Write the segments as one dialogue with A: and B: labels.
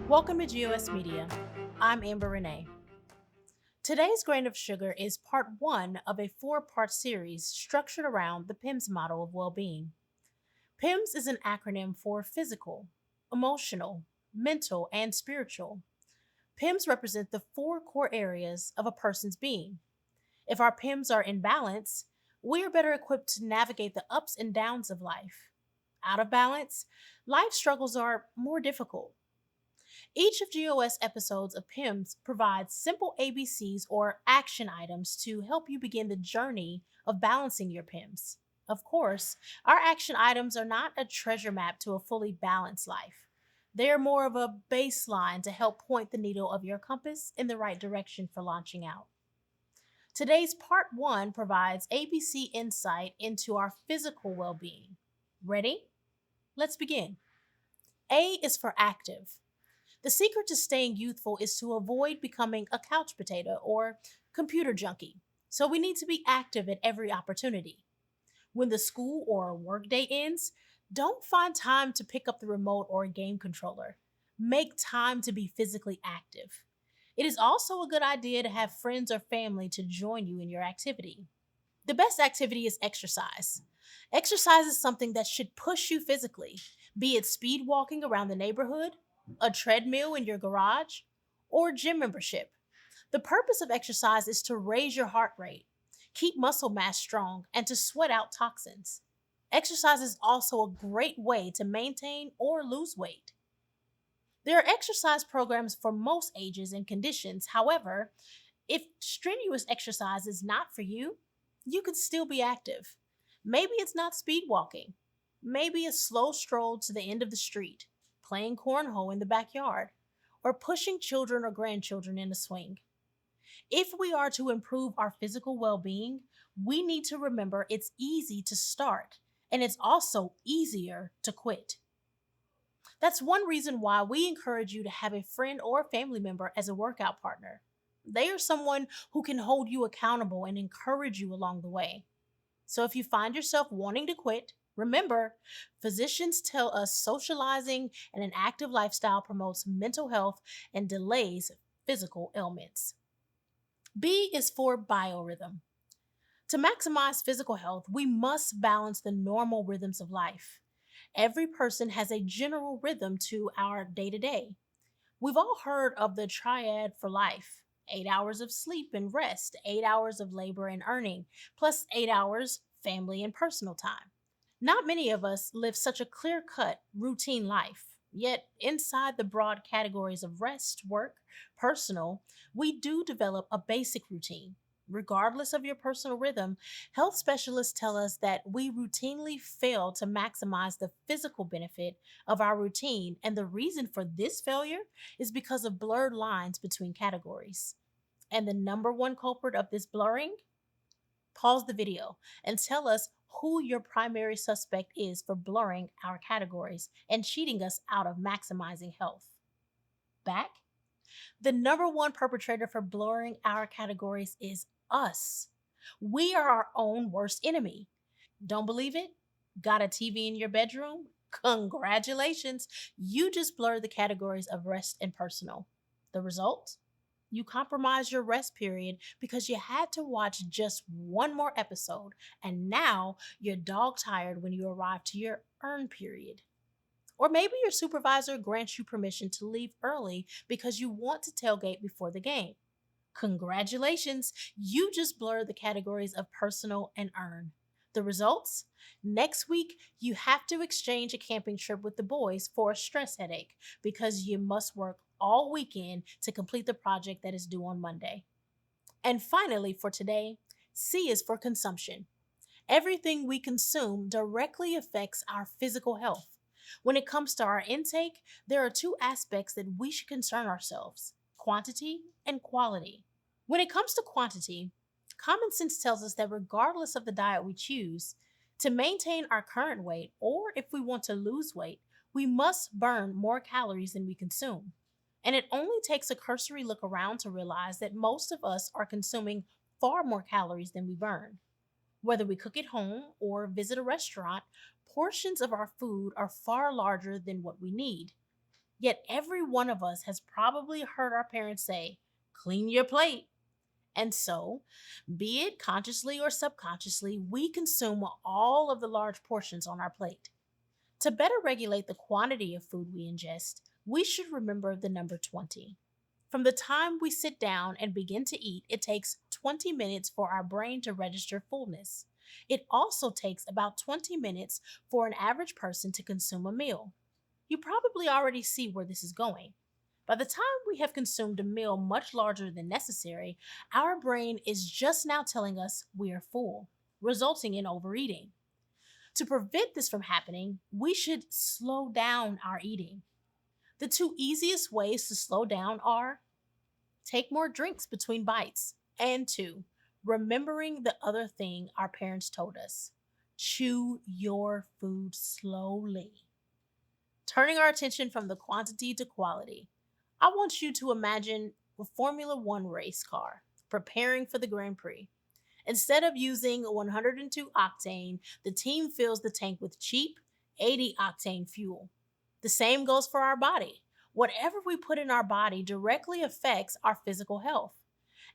A: Welcome to GOS Media. I'm Amber Renee. Today's Grain of Sugar is part one of a four-part series structured around the PEMS model of well-being. PEMS is an acronym for physical, emotional, mental, and spiritual. PEMS represent the four core areas of a person's being. If our PEMS are in balance, we are better equipped to navigate the ups and downs of life. Out of balance, life struggles are more difficult. Each of GOS episodes of PEMS provides simple ABCs or action items to help you begin the journey of balancing your PEMS. Of course, our action items are not a treasure map to a fully balanced life. They are more of a baseline to help point the needle of your compass in the right direction for launching out. Today's part one provides ABC insight into our physical well being. Ready? Let's begin. A is for active. The secret to staying youthful is to avoid becoming a couch potato or computer junkie. So we need to be active at every opportunity. When the school or work day ends, don't find time to pick up the remote or a game controller. Make time to be physically active. It is also a good idea to have friends or family to join you in your activity. The best activity is exercise. Exercise is something that should push you physically, be it speed walking around the neighborhood, a treadmill in your garage, or gym membership. The purpose of exercise is to raise your heart rate, keep muscle mass strong, and to sweat out toxins. Exercise is also a great way to maintain or lose weight. There are exercise programs for most ages and conditions. However, if strenuous exercise is not for you, you could still be active. Maybe it's not speed walking. Maybe a slow stroll to the end of the street, playing cornhole in the backyard, or pushing children or grandchildren in a swing. If we are to improve our physical well being, we need to remember it's easy to start and it's also easier to quit. That's one reason why we encourage you to have a friend or family member as a workout partner. They are someone who can hold you accountable and encourage you along the way. So if you find yourself wanting to quit, remember, physicians tell us socializing and an active lifestyle promotes mental health and delays physical ailments. B is for biorhythm. To maximize physical health, we must balance the normal rhythms of life. Every person has a general rhythm to our day to day. We've all heard of the triad for life: 8 hours of sleep and rest, 8 hours of labor and earning, plus 8 hours family and personal time. Not many of us live such a clear cut, routine life. Yet, inside the broad categories of rest, work, personal, we do develop a basic routine. Regardless of your personal rhythm, health specialists tell us that we routinely fail to maximize the physical benefit of our routine, and the reason for this failure is because of blurred lines between categories. And the number one culprit of this blurring? Pause the video and tell us who your primary suspect is for blurring our categories and cheating us out of maximizing health. Back? The number one perpetrator for blurring our categories is us. We are our own worst enemy. Don't believe it? Got a TV in your bedroom? Congratulations! You just blurred the categories of rest and personal. The result? You compromise your rest period because you had to watch just one more episode, and now you're dog tired when you arrive to your earn period. Or maybe your supervisor grants you permission to leave early because you want to tailgate before the game. Congratulations, you just blurred the categories of personal and earn. The results? Next week, you have to exchange a camping trip with the boys for a stress headache because you must work all weekend to complete the project that is due on Monday. And finally, for today, C is for consumption. Everything we consume directly affects our physical health. When it comes to our intake, there are two aspects that we should concern ourselves: quantity and quality. When it comes to quantity, common sense tells us that regardless of the diet we choose, to maintain our current weight or if we want to lose weight, we must burn more calories than we consume. And it only takes a cursory look around to realize that most of us are consuming far more calories than we burn. Whether we cook at home or visit a restaurant, portions of our food are far larger than what we need. Yet every one of us has probably heard our parents say, "Clean your plate." And so, be it consciously or subconsciously, we consume all of the large portions on our plate. To better regulate the quantity of food we ingest, we should remember the number 20. From the time we sit down and begin to eat, it takes 20 minutes for our brain to register fullness. It also takes about 20 minutes for an average person to consume a meal. You probably already see where this is going. By the time we have consumed a meal much larger than necessary, our brain is just now telling us we are full, resulting in overeating. To prevent this from happening, we should slow down our eating. The two easiest ways to slow down are: take more drinks between bites, and two, remembering the other thing our parents told us: chew your food slowly. Turning our attention from the quantity to quality, I want you to imagine a Formula One race car preparing for the Grand Prix. Instead of using 102 octane, the team fills the tank with cheap 80 octane fuel. The same goes for our body. Whatever we put in our body directly affects our physical health.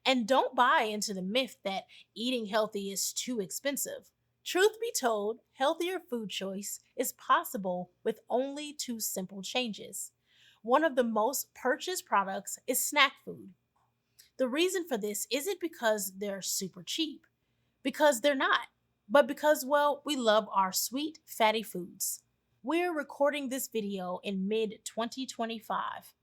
A: And don't buy into the myth that eating healthy is too expensive. Truth be told, healthier food choice is possible with only two simple changes. One of the most purchased products is snack food. The reason for this isn't because they're super cheap, because they're not, but because, well, we love our sweet, fatty foods. We're recording this video in mid 2025.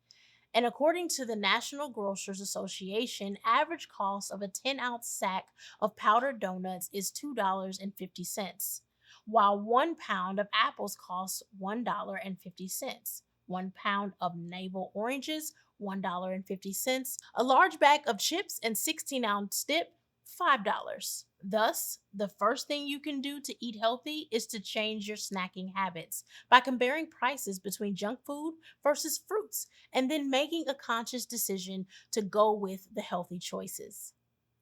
A: And according to the National Grocers Association, average cost of a 10-ounce sack of powdered donuts is $2.50, while 1 pound of apples costs $1.50, 1 pound of navel oranges, $1.50, a large bag of chips and 16-ounce dip, $5. Thus, the first thing you can do to eat healthy is to change your snacking habits by comparing prices between junk food versus fruits and then making a conscious decision to go with the healthy choices.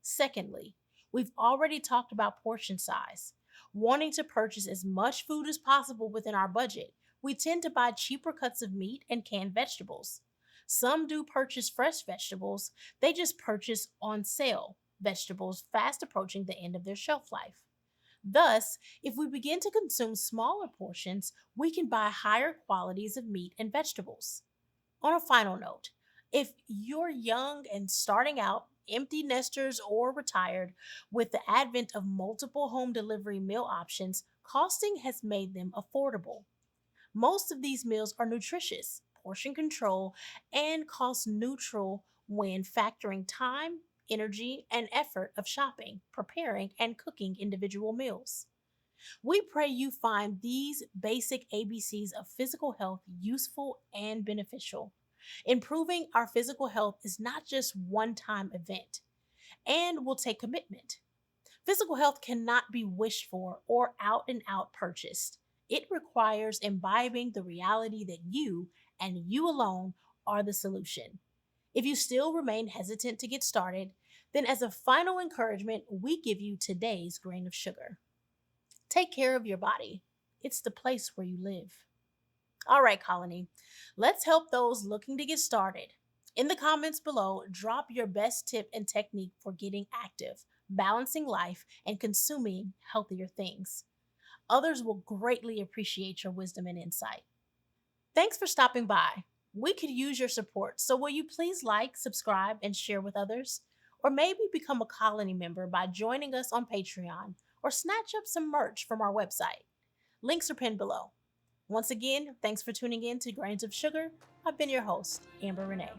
A: Secondly, we've already talked about portion size. Wanting to purchase as much food as possible within our budget, we tend to buy cheaper cuts of meat and canned vegetables. Some do purchase fresh vegetables, they just purchase on sale vegetables fast approaching the end of their shelf life. Thus, if we begin to consume smaller portions, we can buy higher qualities of meat and vegetables. On a final note, if you're young and starting out, empty nesters, or retired, with the advent of multiple home delivery meal options, costing has made them affordable. Most of these meals are nutritious, portion control, and cost neutral when factoring time, energy, and effort of shopping, preparing, and cooking individual meals. We pray you find these basic ABCs of physical health useful and beneficial. Improving our physical health is not just one-time event and will take commitment. Physical health cannot be wished for or out and out purchased. It requires imbibing the reality that you and you alone are the solution. If you still remain hesitant to get started, then as a final encouragement, we give you today's grain of sugar. Take care of your body. It's the place where you live. All right, Colony, let's help those looking to get started. In the comments below, drop your best tip and technique for getting active, balancing life, and consuming healthier things. Others will greatly appreciate your wisdom and insight. Thanks for stopping by. We could use your support, so will you please like, subscribe, and share with others? Or maybe become a Colony member by joining us on Patreon or snatch up some merch from our website. Links are pinned below. Once again, thanks for tuning in to Grains of Sugar. I've been your host, Amber Renee.